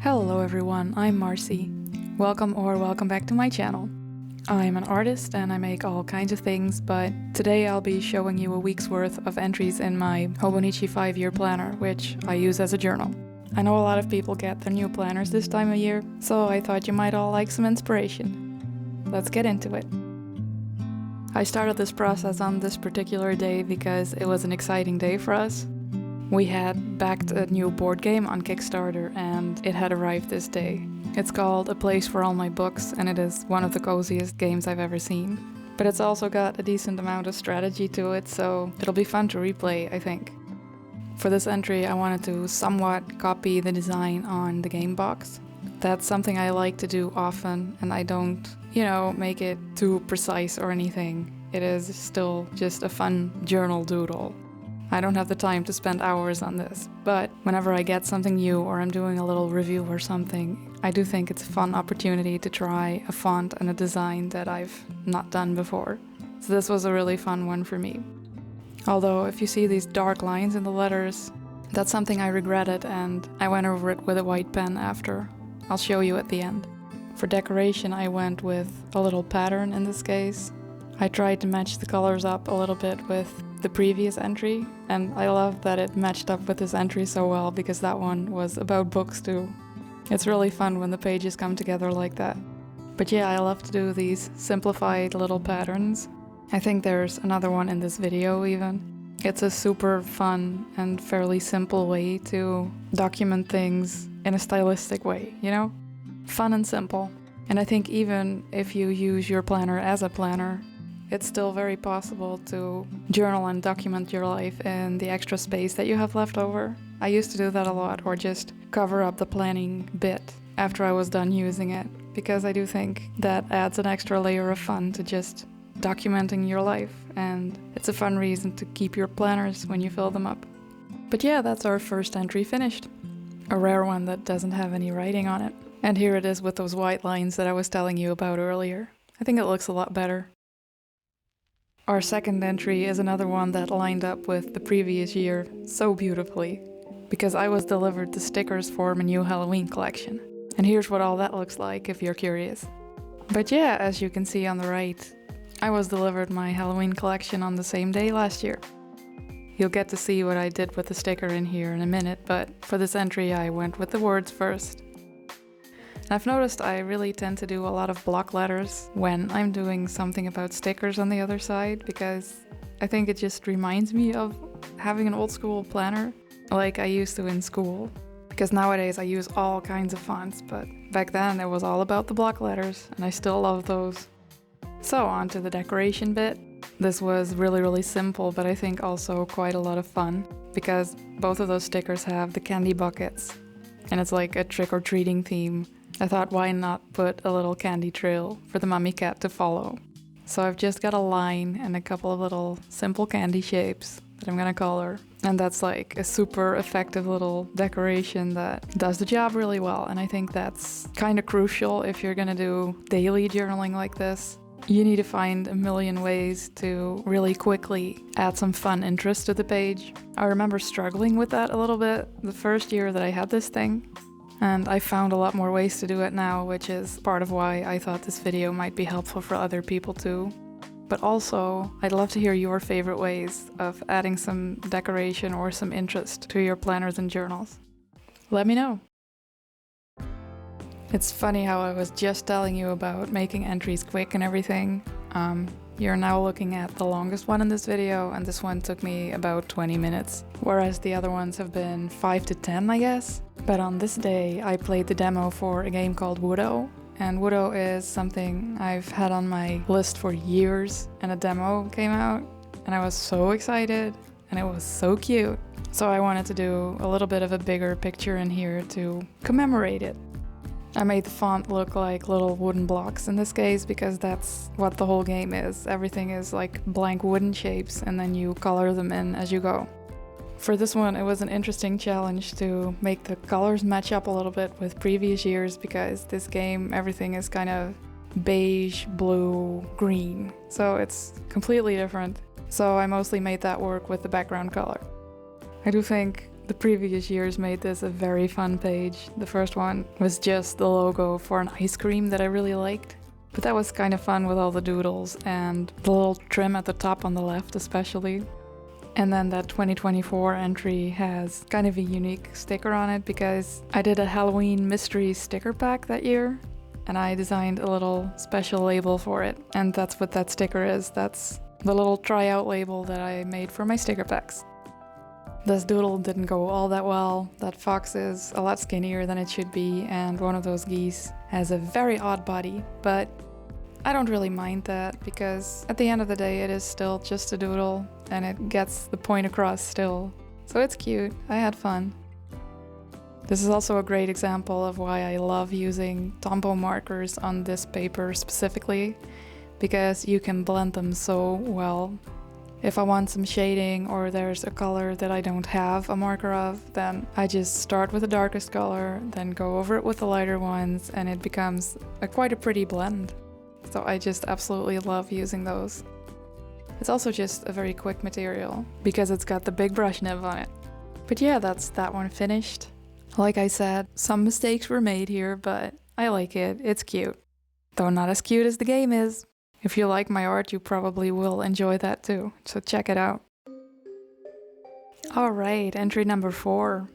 Hello everyone, I'm Marcy. Welcome back to my channel. I'm an artist and I make all kinds of things, but today I'll be showing you a week's worth of entries in my Hobonichi 5-year planner, which I use as a journal. I know a lot of people get their new planners this time of year, so I thought you might all like some inspiration. Let's get into it. I started this process on this particular day because it was an exciting day for us. We had backed a new board game on Kickstarter and it had arrived this day. It's called A Place for All My Books and it is one of the coziest games I've ever seen. But it's also got a decent amount of strategy to it, so it'll be fun to replay, I think. For this entry I wanted to somewhat copy the design on the game box. That's something I like to do often and I don't, make it too precise or anything. It is still just a fun journal doodle. I don't have the time to spend hours on this, but whenever I get something new or I'm doing a little review or something, I do think it's a fun opportunity to try a font and a design that I've not done before. So this was a really fun one for me. Although if you see these dark lines in the letters, that's something I regretted and I went over it with a white pen after. I'll show you at the end. For decoration I went with a little pattern in this case. I tried to match the colors up a little bit with the previous entry, and I love that it matched up with this entry so well because that one was about books too. It's really fun when the pages come together like that. But yeah, I love to do these simplified little patterns. I think there's another one in this video even. It's a super fun and fairly simple way to document things in a stylistic way, Fun and simple. And I think even if you use your planner as a planner, it's still very possible to journal and document your life in the extra space that you have left over. I used to do that a lot, or just cover up the planning bit after I was done using it, because I do think that adds an extra layer of fun to just documenting your life, and it's a fun reason to keep your planners when you fill them up. But yeah, that's our first entry finished. A rare one that doesn't have any writing on it. And here it is with those white lines that I was telling you about earlier. I think it looks a lot better. Our second entry is another one that lined up with the previous year so beautifully, because I was delivered the stickers for my new Halloween collection. And here's what all that looks like if you're curious. But yeah, as you can see on the right, I was delivered my Halloween collection on the same day last year. You'll get to see what I did with the sticker in here in a minute, but for this entry I went with the words first. I've noticed I really tend to do a lot of block letters when I'm doing something about stickers on the other side, because I think it just reminds me of having an old school planner like I used to in school. Because nowadays I use all kinds of fonts, but back then it was all about the block letters and I still love those. So on to the decoration bit. This was really simple, but I think also quite a lot of fun, because both of those stickers have the candy buckets and it's like a trick-or-treating theme. I thought, why not put a little candy trail for the mummy cat to follow? So I've just got a line and a couple of little simple candy shapes that I'm gonna color. And that's like a super effective little decoration that does the job really well. And I think that's kind of crucial if you're gonna do daily journaling like this. You need to find a million ways to really quickly add some fun interest to the page. I remember struggling with that a little bit the first year that I had this thing. And I found a lot more ways to do it now, which is part of why I thought this video might be helpful for other people too. But also, I'd love to hear your favorite ways of adding some decoration or some interest to your planners and journals. Let me know. It's funny how I was just telling you about making entries quick and everything. You're now looking at the longest one in this video, and this one took me about 20 minutes, whereas the other ones have been 5 to 10, I guess. But on this day, I played the demo for a game called Woodoo, and Woodoo is something I've had on my list for years, and a demo came out, and I was so excited, and it was so cute. So I wanted to do a little bit of a bigger picture in here to commemorate it. I made the font look like little wooden blocks in this case, because that's what the whole game is. Everything is like blank wooden shapes and then you color them in as you go. For this one, it was an interesting challenge to make the colors match up a little bit with previous years, because this game, everything is kind of beige, blue, green. So it's completely different. So I mostly made that work with the background color. I do think the previous years made this a very fun page. The first one was just the logo for an ice cream that I really liked. But that was kind of fun with all the doodles and the little trim at the top on the left especially. And then that 2024 entry has kind of a unique sticker on it because I did a Halloween mystery sticker pack that year and I designed a little special label for it. And that's what that sticker is. That's the little tryout label that I made for my sticker packs. This doodle didn't go all that well. That fox is a lot skinnier than it should be, and one of those geese has a very odd body, but I don't really mind that because at the end of the day it is still just a doodle and it gets the point across still. So it's cute, I had fun. This is also a great example of why I love using Tombow markers on this paper specifically, because you can blend them so well. If I want some shading or there's a color that I don't have a marker of, then I just start with the darkest color, then go over it with the lighter ones, and it becomes quite a pretty blend. So I just absolutely love using those. It's also just a very quick material because it's got the big brush nib on it. But yeah, that's that one finished. Like I said, some mistakes were made here, but I like it. It's cute. Though not as cute as the game is. If you like my art, you probably will enjoy that too, so check it out. Alright, entry number 4.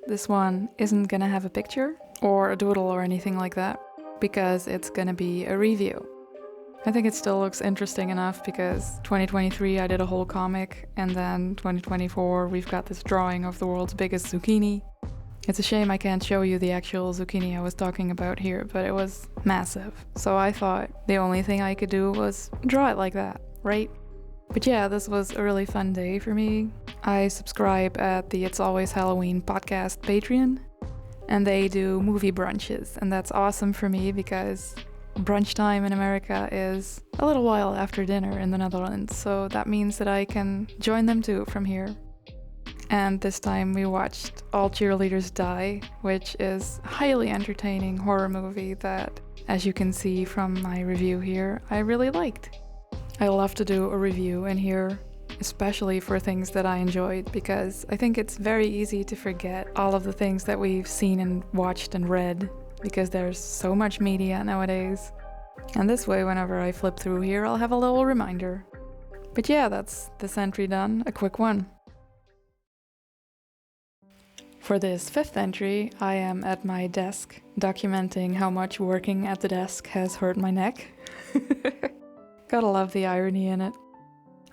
This one isn't gonna have a picture or a doodle or anything like that, because it's gonna be a review. I think it still looks interesting enough because 2023 I did a whole comic, and then 2024 we've got this drawing of the world's biggest zucchini. It's a shame I can't show you the actual zucchini I was talking about here, but it was massive. So I thought the only thing I could do was draw it like that, right? But yeah, this was a really fun day for me. I subscribe at the It's Always Halloween podcast Patreon, and they do movie brunches, and that's awesome for me because brunch time in America is a little while after dinner in the Netherlands, so that means that I can join them too from here. And this time we watched All Cheerleaders Die, which is a highly entertaining horror movie that, as you can see from my review here, I really liked. I love to do a review in here, especially for things that I enjoyed, because I think it's very easy to forget all of the things that we've seen and watched and read, because there's so much media nowadays. And this way, whenever I flip through here, I'll have a little reminder. But yeah, that's this entry done, a quick one. For this 5th entry, I am at my desk, documenting how much working at the desk has hurt my neck. Gotta love the irony in it.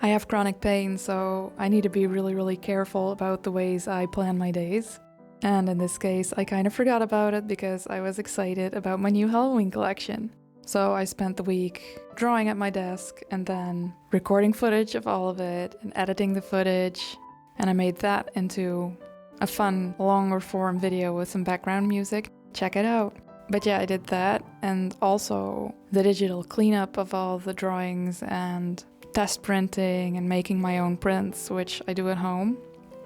I have chronic pain, so I need to be really careful about the ways I plan my days. And in this case, I kind of forgot about it because I was excited about my new Halloween collection. So I spent the week drawing at my desk and then recording footage of all of it and editing the footage. And I made that into a fun, longer form video with some background music. Check it out. But yeah, I did that, and also the digital cleanup of all the drawings and test printing and making my own prints, which I do at home,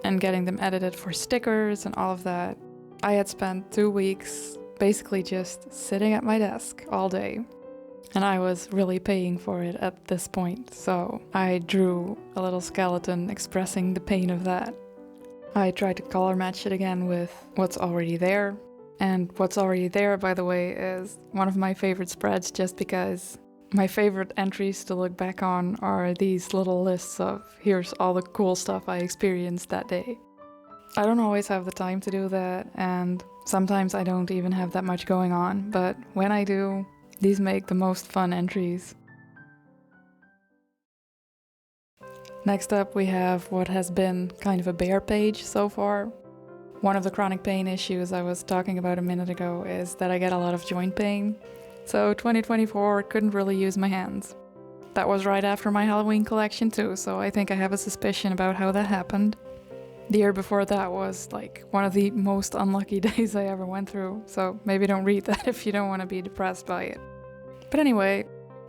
and getting them edited for stickers and all of that. I had spent 2 weeks basically just sitting at my desk all day, and I was really paying for it at this point, so I drew a little skeleton expressing the pain of that. I tried to color match it again with what's already there. And what's already there, by the way, is one of my favorite spreads just because my favorite entries to look back on are these little lists of here's all the cool stuff I experienced that day. I don't always have the time to do that, and sometimes I don't even have that much going on, but when I do, these make the most fun entries. Next up, we have what has been kind of a bare page so far. One of the chronic pain issues I was talking about a minute ago is that I get a lot of joint pain. So 2024 couldn't really use my hands. That was right after my Halloween collection too, so I think I have a suspicion about how that happened. The year before that was like one of the most unlucky days I ever went through, so maybe don't read that if you don't want to be depressed by it. But anyway,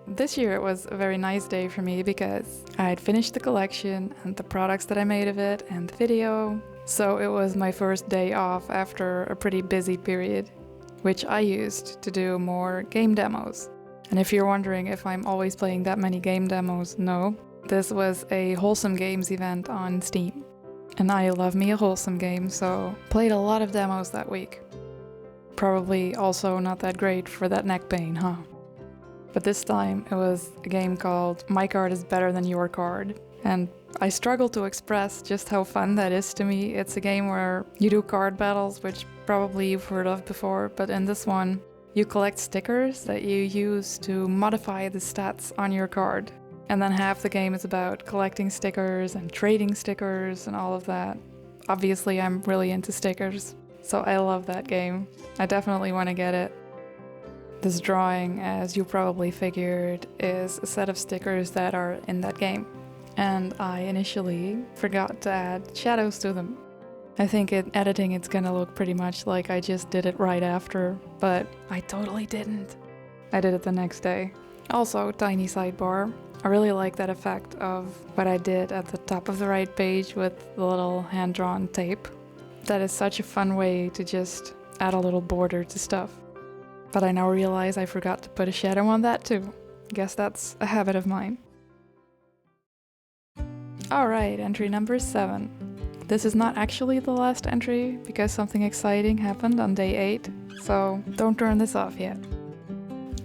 this year it was a very nice day for me because I had finished the collection and the products that I made of it and the video. So it was my first day off after a pretty busy period, which I used to do more game demos. And if you're wondering if I'm always playing that many game demos, no. This was a Wholesome Games event on Steam. And I love me a wholesome game, so played a lot of demos that week. Probably also not that great for that neck pain, huh? But this time it was a game called My Card is Better Than Your Card. And I struggle to express just how fun that is to me. It's a game where you do card battles, which probably you've heard of before, but in this one, you collect stickers that you use to modify the stats on your card. And then half the game is about collecting stickers and trading stickers and all of that. Obviously, I'm really into stickers, so I love that game. I definitely want to get it. This drawing, as you probably figured, is a set of stickers that are in that game. And I initially forgot to add shadows to them. I think in editing it's gonna look pretty much like I just did it right after, but I totally didn't. I did it the next day. Also, tiny sidebar, I really like that effect of what I did at the top of the right page with the little hand-drawn tape. That is such a fun way to just add a little border to stuff. But I now realize I forgot to put a shadow on that too. Guess that's a habit of mine. Alright, entry number 7. This is not actually the last entry because something exciting happened on day 8, so don't turn this off yet.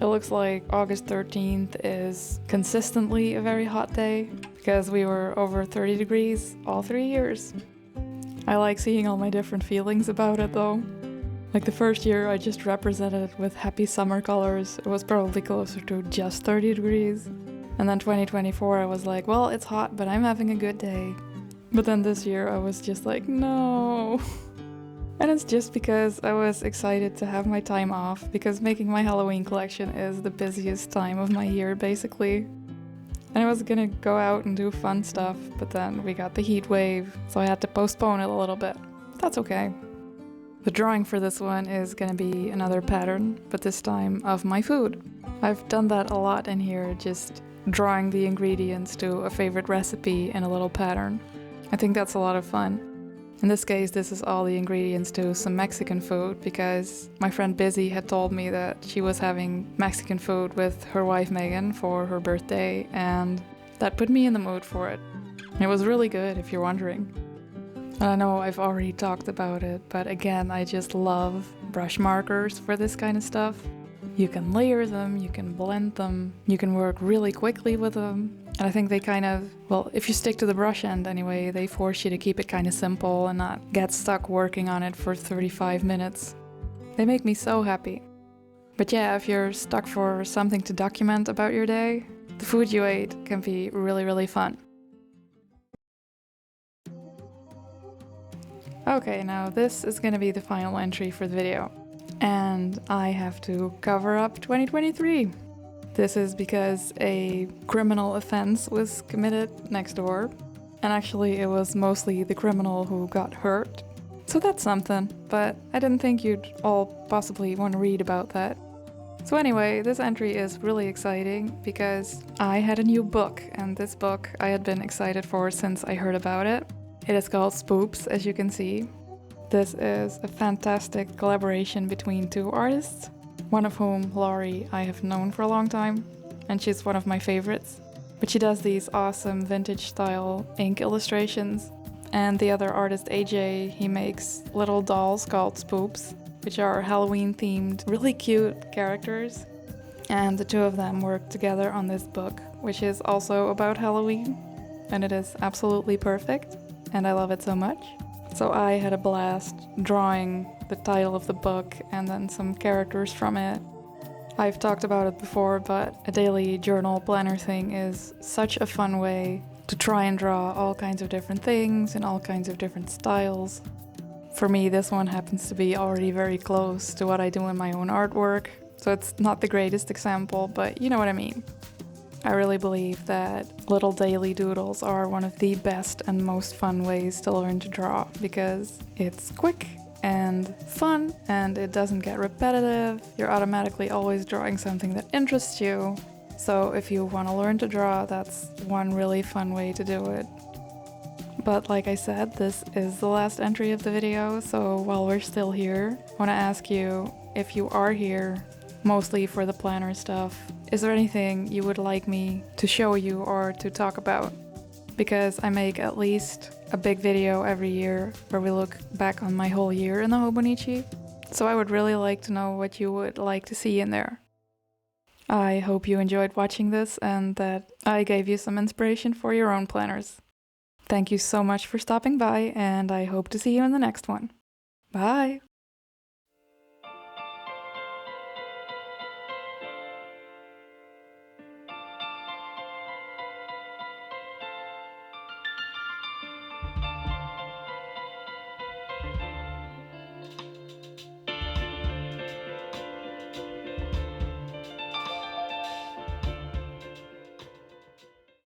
It looks like August 13th is consistently a very hot day because we were over 30 degrees all 3 years. I like seeing all my different feelings about it though. Like the first year I just represented it with happy summer colors. It was probably closer to just 30 degrees. And then 2024 I was like, well, it's hot, but I'm having a good day. But then this year I was just like, no. And it's just because I was excited to have my time off, because making my Halloween collection is the busiest time of my year, basically. And I was gonna go out and do fun stuff, but then we got the heat wave, so I had to postpone it a little bit. That's okay. The drawing for this one is gonna be another pattern, but this time of my food. I've done that a lot in here, just drawing the ingredients to a favorite recipe in a little pattern. I think that's a lot of fun. In this case, this is all the ingredients to some Mexican food because my friend Busy had told me that she was having Mexican food with her wife Megan for her birthday, and that put me in the mood for it. And it was really good, if you're wondering. And I know I've already talked about it, but again, I just love brush markers for this kind of stuff. You can layer them, you can blend them, you can work really quickly with them. And I think they kind of, well, if you stick to the brush end anyway, they force you to keep it kind of simple and not get stuck working on it for 35 minutes. They make me so happy. But yeah, if you're stuck for something to document about your day, the food you ate can be really, really fun. Okay, now this is gonna be the final entry for the video. And I have to cover up 2023. This is because a criminal offense was committed next door. And actually it was mostly the criminal who got hurt. So that's something, but I didn't think you'd all possibly want to read about that. So anyway, this entry is really exciting because I had a new book, and this book I had been excited for since I heard about it. It is called Spoops, as you can see. This is a fantastic collaboration between two artists, one of whom, Laurie, I have known for a long time, and she's one of my favorites. But she does these awesome vintage-style ink illustrations. And the other artist, AJ, he makes little dolls called Spoops, which are Halloween-themed, really cute characters. And the two of them work together on this book, which is also about Halloween. And it is absolutely perfect, and I love it so much. So I had a blast drawing the title of the book and then some characters from it. I've talked about it before, but a daily journal planner thing is such a fun way to try and draw all kinds of different things in all kinds of different styles. For me, this one happens to be already very close to what I do in my own artwork, so it's not the greatest example, but you know what I mean. I really believe that little daily doodles are one of the best and most fun ways to learn to draw because it's quick and fun and it doesn't get repetitive. You're automatically always drawing something that interests you. So if you want to learn to draw, that's one really fun way to do it. But like I said, this is the last entry of the video, so while we're still here, I want to ask you, if you are here, mostly for the planner stuff, is there anything you would like me to show you or to talk about? because I make at least a big video every year where we look back on my whole year in the Hobonichi. So I would really like to know what you would like to see in there. I hope you enjoyed watching this and that I gave you some inspiration for your own planners. Thank you so much for stopping by, and I hope to see you in the next one. Bye!